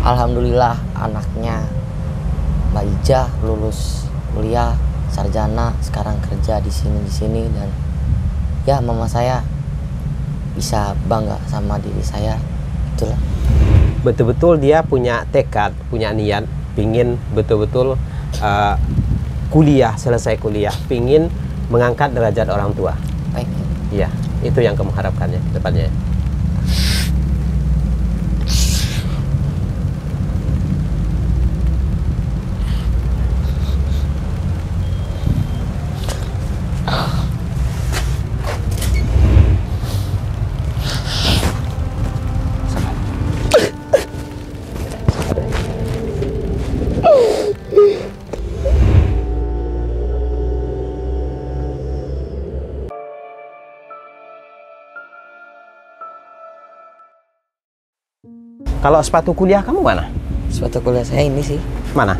Alhamdulillah anaknya Mbak Ija lulus kuliah sarjana, sekarang kerja di sini dan ya mama saya bisa bangga sama diri saya, itulah. Betul-betul dia punya tekad, punya niat, pingin betul-betul kuliah, selesai kuliah, pingin mengangkat derajat orang tua. Baik. Iya, itu yang kamu harapkannya ke depannya. Kalau sepatu kuliah kamu mana? Sepatu kuliah saya ini sih. Mana?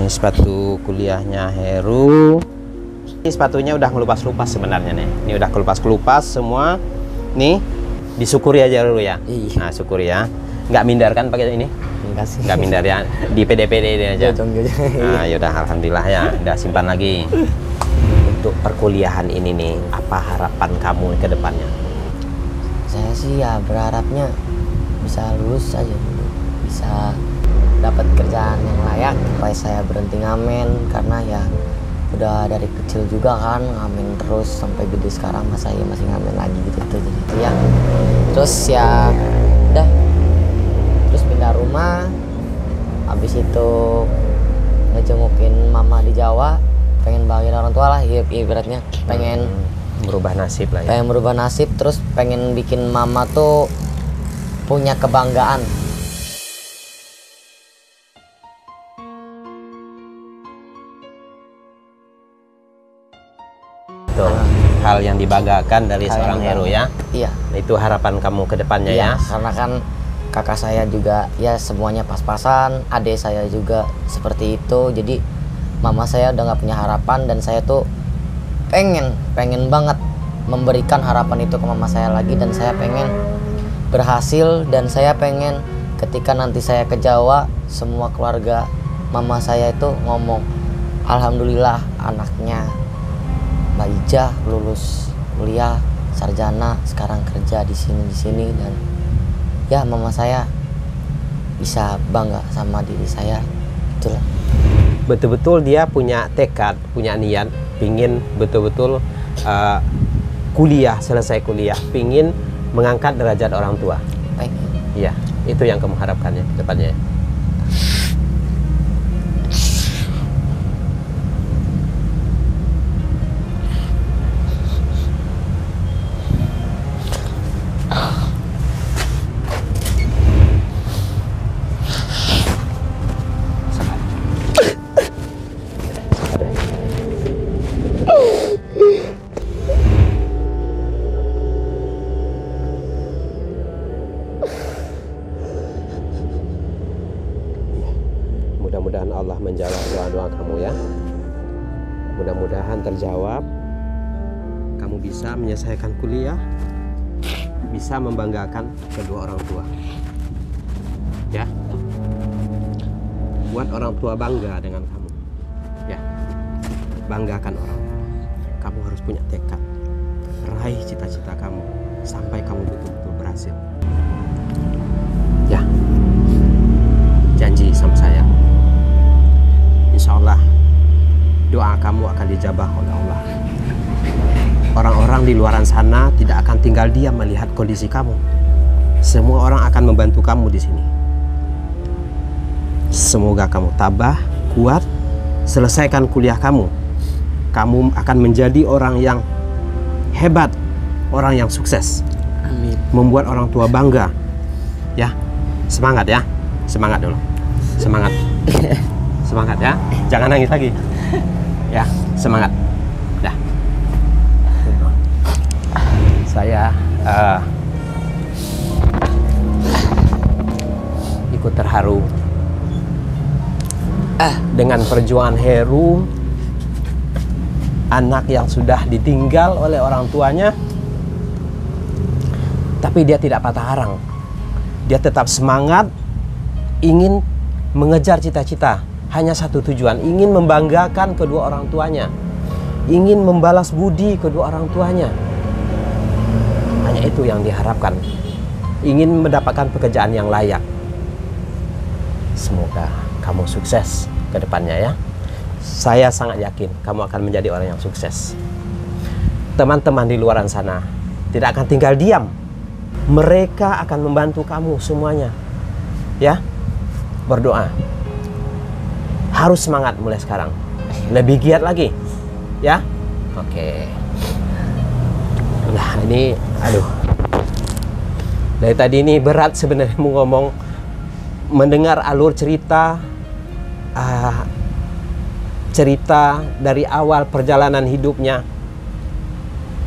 Ini sepatu kuliahnya Heru. Ini sepatunya udah ngelupas-lupas sebenarnya nih. Ini udah kelupas-kelupas semua. Nih, disyukuri aja dulu ya. Iya. Nah, syukuri ya. Nggak minder kan pakai ini? Enggak sih. Nggak minder ya. Di PDPD ini aja. Nah, yaudah alhamdulillah ya. Udah simpan lagi. Untuk perkuliahan ini nih, apa harapan kamu ke depannya? Saya sih ya berharapnya bisa lulus aja dulu, bisa dapat kerjaan yang layak supaya saya berhenti ngamen, karena ya udah dari kecil juga kan ngamen terus sampai gede, sekarang saya masih ngamen lagi gitu jadi ya terus ya udah terus pindah rumah, habis itu ngejengukin mama di Jawa, pengen bahagiain orang tua lah, ibaratnya pengen merubah nasib lah ya. Pengen merubah nasib, terus pengen bikin mama tuh punya kebanggaan. Tuh, hal yang dibanggakan dari seorang Heru ya. Iya. Itu harapan kamu ke depannya ya. Karena kan kakak saya juga ya semuanya pas-pasan, adik saya juga seperti itu. Jadi mama saya udah nggak punya harapan, dan saya tuh pengen banget memberikan harapan itu ke mama saya lagi, dan saya pengen berhasil, dan saya pengen ketika nanti saya ke Jawa, semua keluarga mama saya itu ngomong, alhamdulillah anaknya Mbak Ija lulus kuliah sarjana, sekarang kerja di sini dan ya mama saya bisa bangga sama diri saya, itulah. Betul-betul dia punya tekad, punya niat, pingin betul-betul kuliah, selesai kuliah, pingin mengangkat derajat orang tua. Baik. Iya, itu yang kamu harapkannya ke depannya. Mudah-mudahan Allah menjawab doa-doa kamu ya. Mudah-mudahan terjawab. Kamu bisa menyelesaikan kuliah, bisa membanggakan kedua orang tua. Ya. Buat orang tua bangga dengan kamu. Ya. Banggakan orang tua. Kamu harus punya tekad. Raih cita-cita kamu sampai kamu betul-betul berhasil. Ya. Janji sama saya. Insya Allah doa kamu akan dijabah oleh Allah. Orang-orang di luaran sana tidak akan tinggal diam melihat kondisi kamu. Semua orang akan membantu kamu di sini. Semoga kamu tabah, kuat, selesaikan kuliah kamu. Kamu akan menjadi orang yang hebat, orang yang sukses. Amin. Membuat orang tua bangga. Ya, semangat ya, semangat dulu, semangat. Semangat ya, jangan nangis lagi. Ya, semangat. Dah. Saya ikut terharu dengan perjuangan Heru, anak yang sudah ditinggal oleh orang tuanya, tapi dia tidak patah arang. Dia tetap semangat ingin mengejar cita-cita, hanya satu tujuan, ingin membanggakan kedua orang tuanya, ingin membalas budi kedua orang tuanya. Hanya itu yang diharapkan. Ingin mendapatkan pekerjaan yang layak. Semoga kamu sukses ke depannya ya. Saya sangat yakin kamu akan menjadi orang yang sukses. Teman-teman di luar sana tidak akan tinggal diam. Mereka akan membantu kamu semuanya. Ya, berdoa. Harus semangat mulai sekarang. Lebih giat lagi. Ya, oke. Nah ini, aduh. Dari tadi ini berat sebenarnya mau ngomong, mendengar alur cerita, cerita dari awal perjalanan hidupnya.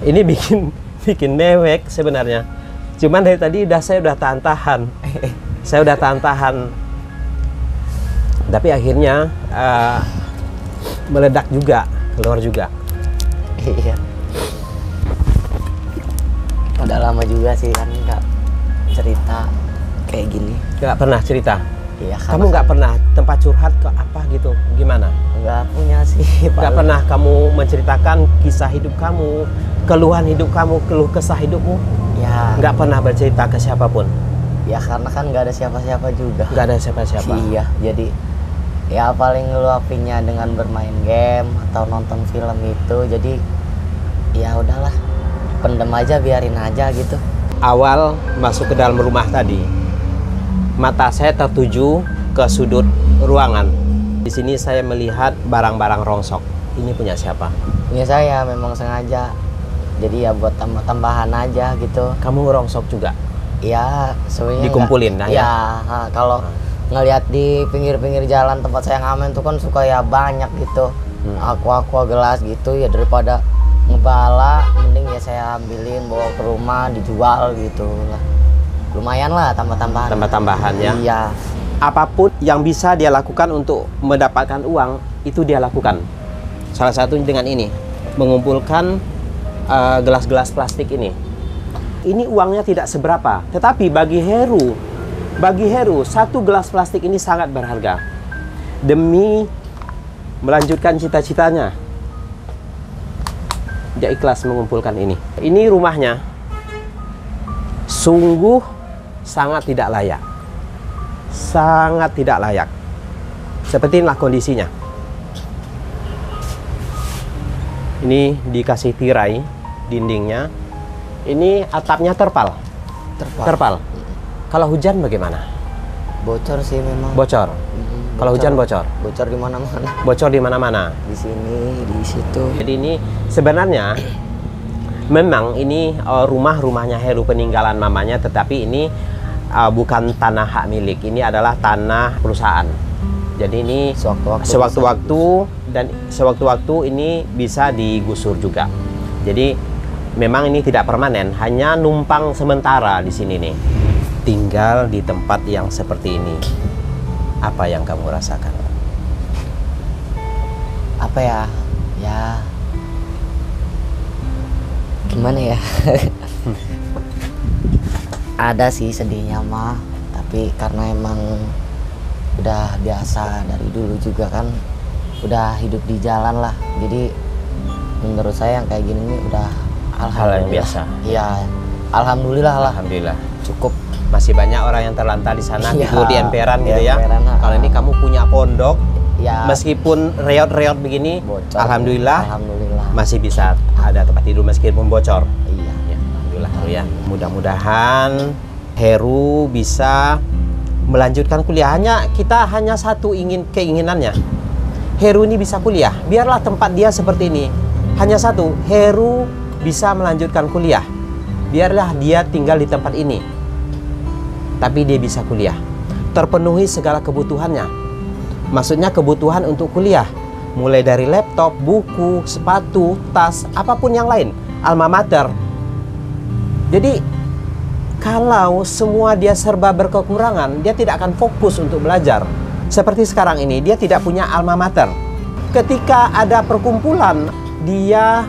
Ini bikin mewek sebenarnya. Cuman dari tadi saya udah tahan-tahan. Saya udah tahan-tahan. Tapi akhirnya meledak juga, keluar juga. Iya. Udah lama juga sih kan nggak cerita kayak gini. Nggak pernah cerita? Iya. Kamu nggak pernah tempat curhat ke apa gitu? Gimana? Nggak punya sih. Nggak pernah kamu menceritakan kisah hidup kamu, keluhan hidup kamu, keluh kesah hidupmu? Ya. Nggak pernah bercerita ke siapapun? Ya karena kan nggak ada siapa-siapa juga. Nggak ada siapa-siapa? Iya. Jadi ya paling ngeluapinnya dengan bermain game atau nonton film itu. Jadi ya udahlah, pendem aja, biarin aja gitu. Awal masuk ke dalam rumah tadi, mata saya tertuju ke sudut ruangan. Di sini saya melihat barang-barang rongsok. Ini punya siapa? Punya saya, memang sengaja. Jadi ya buat tambah-tambahan aja gitu. Kamu rongsok juga? Ya sebenarnya dikumpulin enggak. Nah ya. Kalau ngelihat di pinggir-pinggir jalan tempat saya ngamen tuh kan suka ya banyak gitu. Aqua gelas gitu ya, daripada ngebala mending ya saya ambilin bawa ke rumah dijual gitu lah. Lumayan lah tambah-tambahan. Tambah-tambahan ya. Iya. Apapun yang bisa dia lakukan untuk mendapatkan uang itu dia lakukan. Salah satunya dengan ini, mengumpulkan gelas-gelas plastik ini. Ini uangnya tidak seberapa, tetapi bagi Heru satu gelas plastik ini sangat berharga. Demi melanjutkan cita-citanya, dia ikhlas mengumpulkan ini. Ini rumahnya sungguh sangat tidak layak. Sangat tidak layak. Seperti inilah kondisinya. Ini dikasih tirai dindingnya. Ini atapnya terpal. Kalau hujan bagaimana? Bocor sih memang. Bocor. Kalau hujan bocor. Bocor di mana-mana. Bocor di mana-mana. Di sini, di situ. Jadi ini sebenarnya memang ini rumahnya Heru peninggalan mamanya, tetapi ini bukan tanah hak milik. Ini adalah tanah perusahaan. Jadi ini sewaktu-waktu ini bisa digusur juga. Jadi memang ini tidak permanen, hanya numpang sementara di sini nih. Tinggal di tempat yang seperti ini. Apa yang kamu rasakan? Apa ya? Ya gimana ya? Ada sih sedihnya mah, tapi karena emang udah biasa dari dulu juga kan, udah hidup di jalan lah. Jadi menurut saya yang kayak gini nih udah hal yang biasa. Iya, alhamdulillah lah. Alhamdulillah. Cukup. Masih banyak orang yang terlantar di sana, Iya, tidur di emperan gitu ya. Kalau ini kamu punya pondok, ya, meskipun reot-reot begini, bocor, alhamdulillah masih bisa ada tempat tidur meskipun bocor. Iya. Ya, alhamdulillah ya. Mudah-mudahan Heru bisa melanjutkan kuliah. Kita hanya satu keinginannya. Heru ini bisa kuliah. Biarlah tempat dia seperti ini. Hanya satu, Heru bisa melanjutkan kuliah. Biarlah dia tinggal di tempat ini, tapi dia bisa kuliah. Terpenuhi segala kebutuhannya. Maksudnya kebutuhan untuk kuliah. Mulai dari laptop, buku, sepatu, tas, apapun yang lain. Alma mater. Jadi kalau semua dia serba berkekurangan, dia tidak akan fokus untuk belajar. Seperti sekarang ini, dia tidak punya alma mater. Ketika ada perkumpulan, dia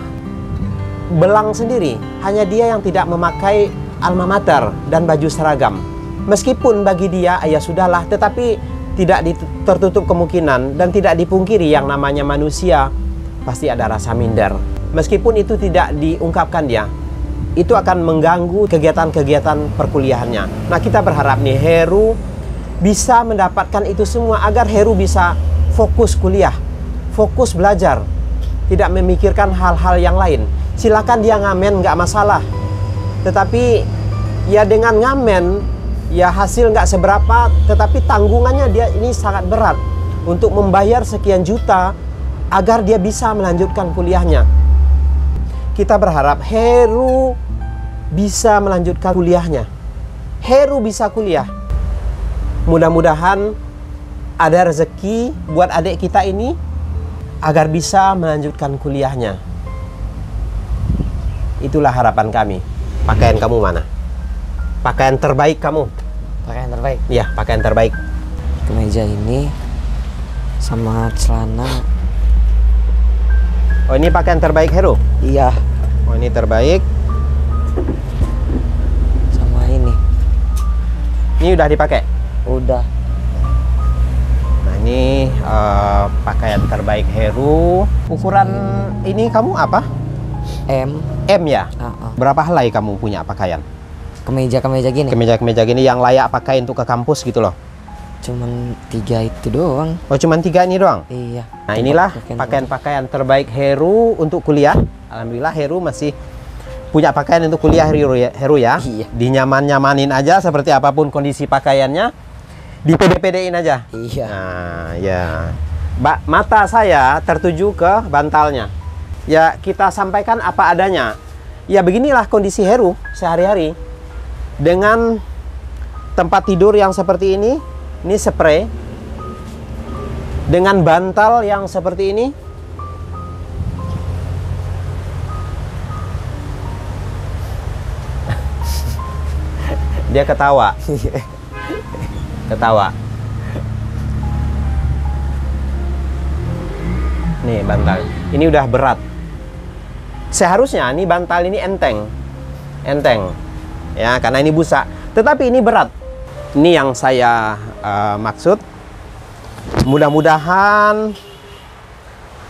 belang sendiri. Hanya dia yang tidak memakai alma mater dan baju seragam. Meskipun bagi dia, ya sudahlah, tetapi tidak tertutup kemungkinan dan tidak dipungkiri yang namanya manusia pasti ada rasa minder. Meskipun itu tidak diungkapkan dia, itu akan mengganggu kegiatan-kegiatan perkuliahannya. Nah, kita berharap nih Heru bisa mendapatkan itu semua agar Heru bisa fokus kuliah, fokus belajar, tidak memikirkan hal-hal yang lain. Silakan dia ngamen, nggak masalah. Tetapi ya dengan ngamen, ya hasil nggak seberapa, tetapi tanggungannya dia ini sangat berat untuk membayar sekian juta agar dia bisa melanjutkan kuliahnya. Kita berharap Heru bisa melanjutkan kuliahnya. Heru bisa kuliah. Mudah-mudahan ada rezeki buat adik kita ini agar bisa melanjutkan kuliahnya. Itulah harapan kami. Pakaian kamu mana? Pakaian terbaik kamu? Pakaian terbaik. Iya, pakaian terbaik. Kemeja ini sama celana. Oh, ini pakaian terbaik Heru? Iya. Oh, ini terbaik. Sama ini. Ini udah dipakai? Udah. Nah, ini pakaian terbaik Heru. Ukuran ini kamu apa? M. M ya? Uh-uh. Berapa helai kamu punya pakaian? Kemeja-kemeja gini. Kemeja-kemeja gini yang layak pakai untuk ke kampus gitu loh. Cuman 3 itu doang. Oh, cuman 3 ini doang? Iya. Nah, inilah pakaian-pakaian terbaik Heru untuk kuliah. Alhamdulillah Heru masih punya pakaian untuk kuliah Heru ya. Iya. Dinyaman-nyamanin aja seperti apapun kondisi pakaiannya. Dipede-pedein aja. Iya. Nah, ya. Mata saya tertuju ke bantalnya. Ya, kita sampaikan apa adanya. Ya, beginilah kondisi Heru sehari-hari. Dengan tempat tidur yang seperti ini spray. Dengan bantal yang seperti ini. Dia ketawa. Ketawa. Nih bantal. Ini udah berat. Seharusnya nih bantal ini enteng. Enteng. Ya, karena ini busa. Tetapi ini berat. Ini yang saya maksud. Mudah-mudahan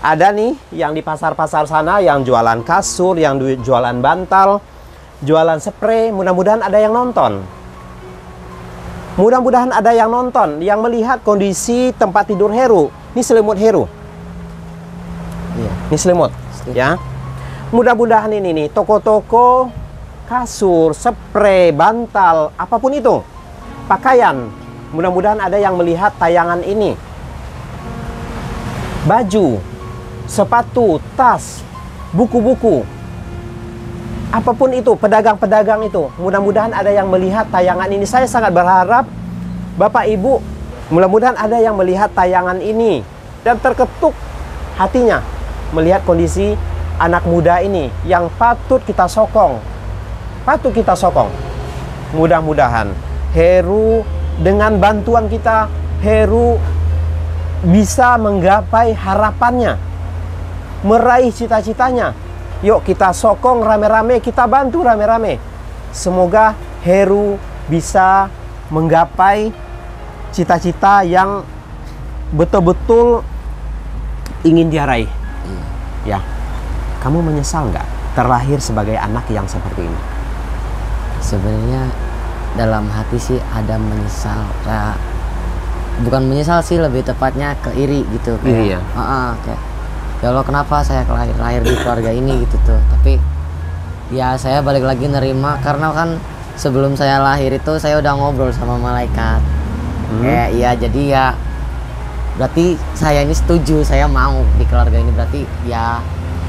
ada nih yang di pasar-pasar sana yang jualan kasur, yang jualan bantal, jualan spray. Mudah-mudahan ada yang nonton. Mudah-mudahan ada yang nonton, yang melihat kondisi tempat tidur Heru. Ini selimut Heru. Iya. Ini selimut, ya. Mudah-mudahan ini nih toko-toko kasur, spray, bantal, apapun itu, pakaian. Mudah-mudahan ada yang melihat tayangan ini. Baju, sepatu, tas, buku-buku, apapun itu, pedagang-pedagang itu. Mudah-mudahan ada yang melihat tayangan ini. Saya sangat berharap Bapak Ibu, mudah-mudahan ada yang melihat tayangan ini dan terketuk hatinya melihat kondisi anak muda ini yang patut kita sokong. Patut kita sokong. Mudah-mudahan Heru dengan bantuan kita, Heru bisa menggapai harapannya, meraih cita-citanya. Yuk kita sokong rame-rame, kita bantu rame-rame. Semoga Heru bisa menggapai cita-cita yang betul-betul ingin dia raih. Ya, kamu menyesal nggak terlahir sebagai anak yang seperti ini? Sebenarnya dalam hati sih ada menyesal. Ya, bukan menyesal sih, lebih tepatnya keiri gitu. Iri ya? Kayak, ya Allah kenapa saya lahir di keluarga ini gitu tuh. Tapi ya saya balik lagi nerima karena kan sebelum saya lahir itu saya udah ngobrol sama malaikat. Kayak iya, jadi ya berarti saya ini setuju, saya mau di keluarga ini, berarti ya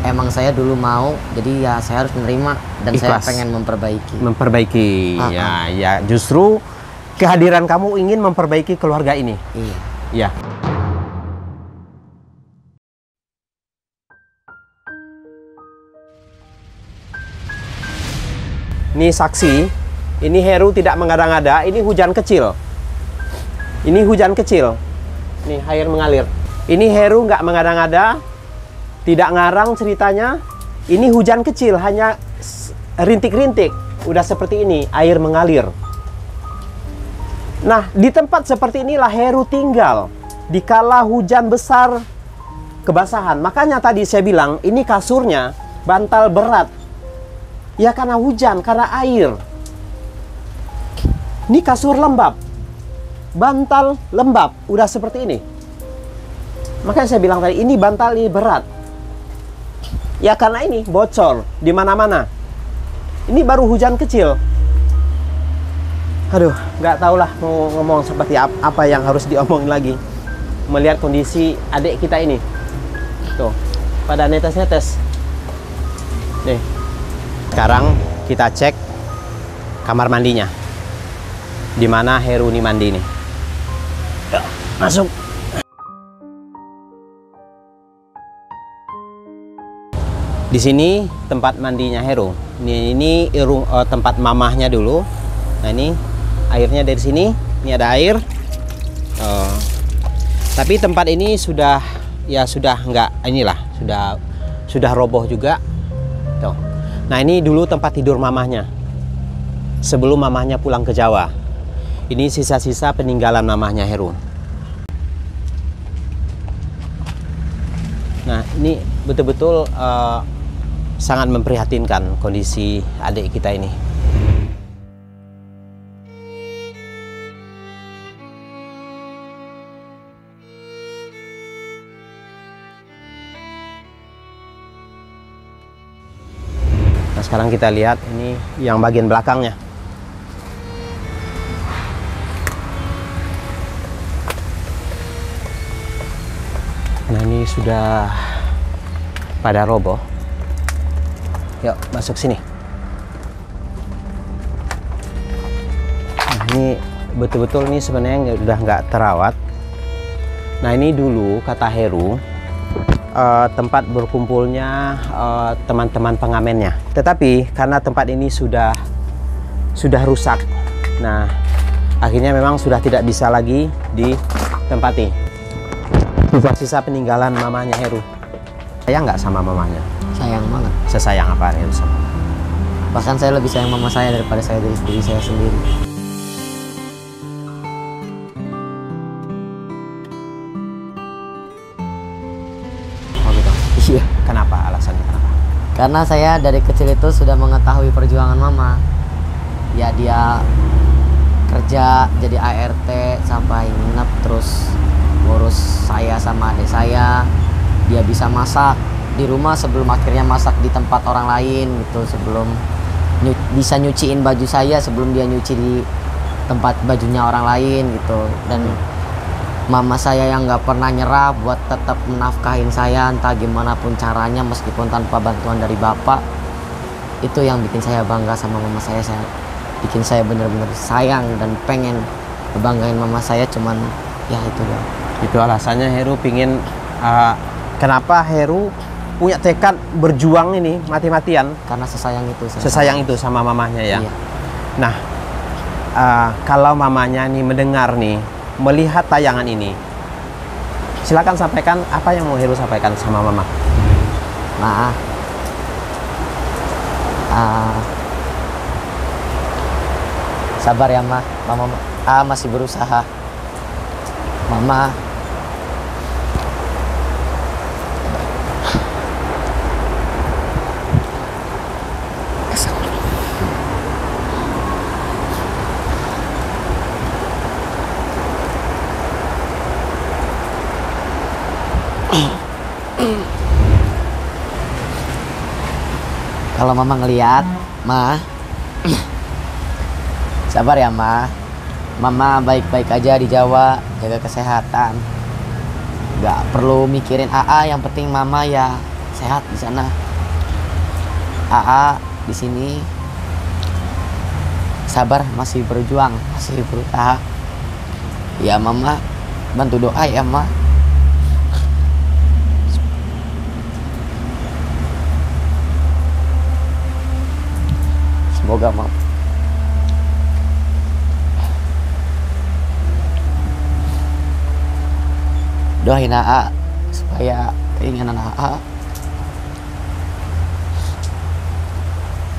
emang saya dulu mau, jadi ya saya harus menerima dan ikhlas. Saya pengen memperbaiki. Ya justru kehadiran kamu ingin memperbaiki keluarga ini. Iya. Ya. Ini saksi, ini Heru tidak mengada-ngada, ini hujan kecil. Ini hujan kecil. Nih, air mengalir. Ini Heru nggak mengada-ngada, tidak ngarang ceritanya. Ini hujan kecil, hanya rintik-rintik. Udah seperti ini, air mengalir. Nah, di tempat seperti inilah Heru tinggal. Dikala hujan besar, kebasahan. Makanya tadi saya bilang, ini kasurnya bantal berat. Ya karena hujan, karena air. Ini kasur lembab. Bantal lembab, udah seperti ini. Makanya saya bilang tadi, ini bantal ini berat. Ya karena ini bocor di mana-mana. Ini baru hujan kecil. Aduh, nggak tahulah mau ngomong seperti apa yang harus diomongin lagi. Melihat kondisi adik kita ini. Tuh, pada netes-netes. Nih. Sekarang kita cek kamar mandinya. Di mana Heru ini mandi nih. Yuk, masuk. Di sini tempat mandinya Heru. Ini tempat mamahnya dulu. Nah, ini airnya dari sini. Ini ada air. Tapi tempat ini sudah nggak, inilah sudah roboh juga. Tuh. Nah, ini dulu tempat tidur mamahnya. Sebelum mamahnya pulang ke Jawa. Ini sisa-sisa peninggalan mamahnya Heru. Nah, ini betul-betul sangat memprihatinkan kondisi adik kita ini. Nah, sekarang kita lihat ini yang bagian belakangnya. Nah, ini sudah pada roboh. Yuk, masuk sini. Nah, ini betul-betul ini sebenarnya udah nggak terawat. Nah, ini dulu kata Heru tempat berkumpulnya teman-teman pengamennya. Tetapi karena tempat ini sudah rusak, nah akhirnya memang sudah tidak bisa lagi ditempati. Sisa-sisa peninggalan mamanya Heru. Sayang nggak sama mamanya? Sayang banget. Sesayang apa Heru sama? Bahkan saya lebih sayang mama saya daripada saya dari diri saya sendiri. Oh gitu? Iya. Kenapa? Alasannya kenapa? Karena saya dari kecil itu sudah mengetahui perjuangan mama. Ya, dia kerja jadi ART sampai nginep, terus ngurus saya sama adik saya. Dia bisa masak di rumah sebelum akhirnya masak di tempat orang lain gitu, sebelum bisa nyuciin baju saya sebelum dia nyuci di tempat bajunya orang lain gitu. Dan mama saya yang nggak pernah nyerah buat tetap menafkahin saya entah gimana pun caranya meskipun tanpa bantuan dari bapak. Itu yang bikin saya bangga sama mama saya bikin saya bener-bener sayang dan pengen ngebanggain mama saya, cuman ya itu doang. Itu alasannya Heru pingin kenapa Heru punya tekad berjuang ini mati-matian? Karena sesayang itu. Sesayang itu sama mamahnya ya. Iya. Nah, kalau mamanya nih mendengar nih, melihat tayangan ini, silakan sampaikan apa yang mau Heru sampaikan sama mama. Nah, sabar ya Ma, mama masih berusaha. Mama kalau mama ngeliat, Ma, sabar ya Ma. Mama baik-baik aja di Jawa, jaga kesehatan. Gak perlu mikirin AA, yang penting Mama ya sehat di sana. AA di sini sabar, masih berjuang, masih berusaha. Ya Mama bantu doa ya Ma. Semoga Mama doain AA supaya keinginan AA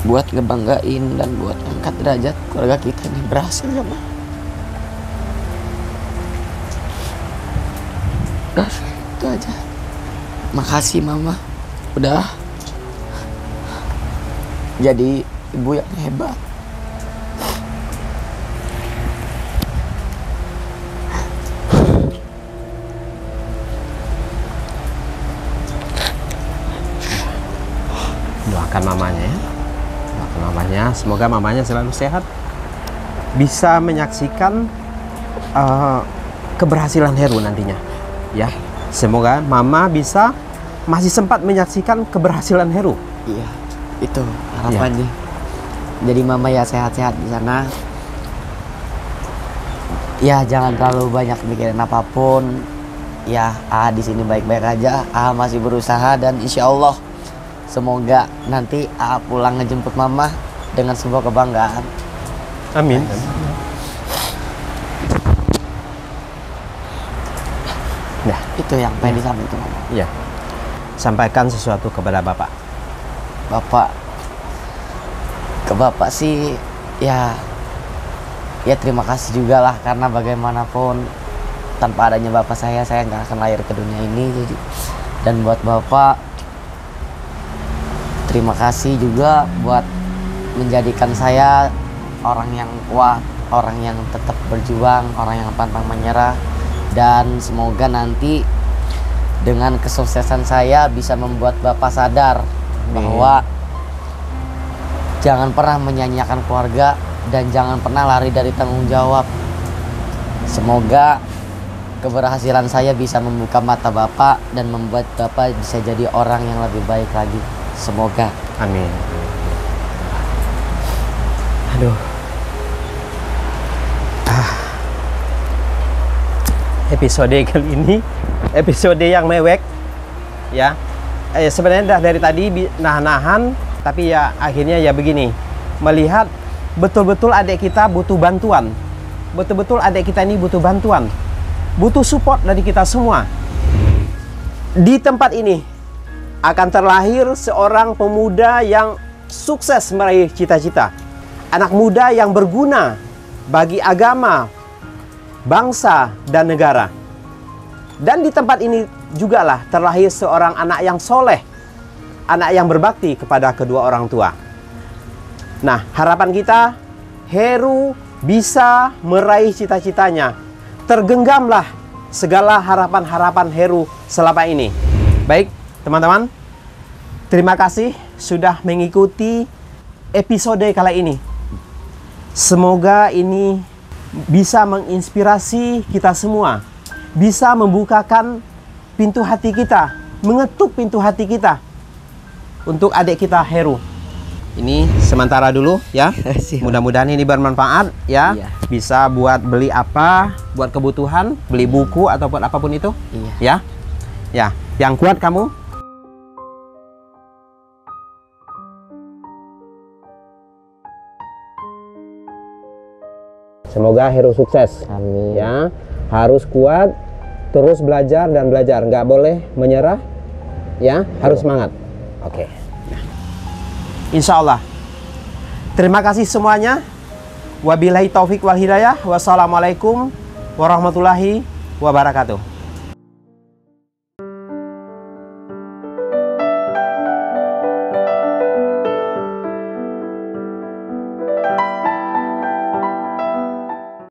buat ngebanggain dan buat angkat derajat keluarga kita ini berhasil ya Ma. Udah, itu aja. Makasih mama, udah jadi ibu yang hebat. Doakan mamanya ya. Doakan mamanya, semoga mamanya selalu sehat, bisa menyaksikan keberhasilan Heru nantinya. Ya, semoga mama bisa masih sempat menyaksikan keberhasilan Heru. Iya, itu harapannya. Jadi mama ya sehat-sehat di sana. Ya jangan terlalu banyak mikirin apapun. Ya, di sini baik-baik aja. Masih berusaha dan insya Allah semoga nanti pulang ngejemput mama dengan sebuah kebanggaan. Amin. Nah, Itu yang pengen disampaikan mama. ya. Sampaikan sesuatu kepada Bapak. Ke bapak sih ya terima kasih juga lah, karena bagaimanapun tanpa adanya bapak saya nggak akan lahir ke dunia ini. Jadi, dan buat bapak terima kasih juga buat menjadikan saya orang yang kuat, orang yang tetap berjuang, orang yang pantang menyerah. Dan semoga nanti dengan kesuksesan saya bisa membuat bapak sadar bahwa jangan pernah menyanyiakan keluarga dan jangan pernah lari dari tanggung jawab. Semoga keberhasilan saya bisa membuka mata bapak dan membuat bapak bisa jadi orang yang lebih baik lagi. Semoga. Amin. Aduh. Episode kali ini episode yang mewek ya. Sebenarnya dari tadi nahan-nahan, tapi ya akhirnya ya begini, melihat betul-betul adik kita butuh bantuan, betul-betul adik kita ini butuh bantuan, butuh support dari kita semua. Di tempat ini akan terlahir seorang pemuda yang sukses meraih cita-cita, anak muda yang berguna bagi agama, bangsa, dan negara. Dan di tempat ini jugalah terlahir seorang anak yang soleh, anak yang berbakti kepada kedua orang tua. Nah, harapan kita, Heru bisa meraih cita-citanya. Tergenggamlah segala harapan-harapan Heru selama ini. Baik, teman-teman, terima kasih sudah mengikuti episode kali ini. Semoga ini bisa menginspirasi kita semua, bisa membukakan pintu hati kita, mengetuk pintu hati kita untuk adik kita Heru. Ini sementara dulu ya. Mudah-mudahan ini bermanfaat ya. Iya. Bisa buat beli apa, buat kebutuhan, beli buku atau buat apapun itu. Iya. Ya. Ya, yang kuat kamu. Semoga Heru sukses. Amin. Ya, harus kuat, terus belajar dan belajar, nggak boleh menyerah. Ya, harus semangat. Oke. Insya Allah. Terima kasih semuanya. Wabillahi taufik wal hidayah. Wassalamualaikum warahmatullahi wabarakatuh.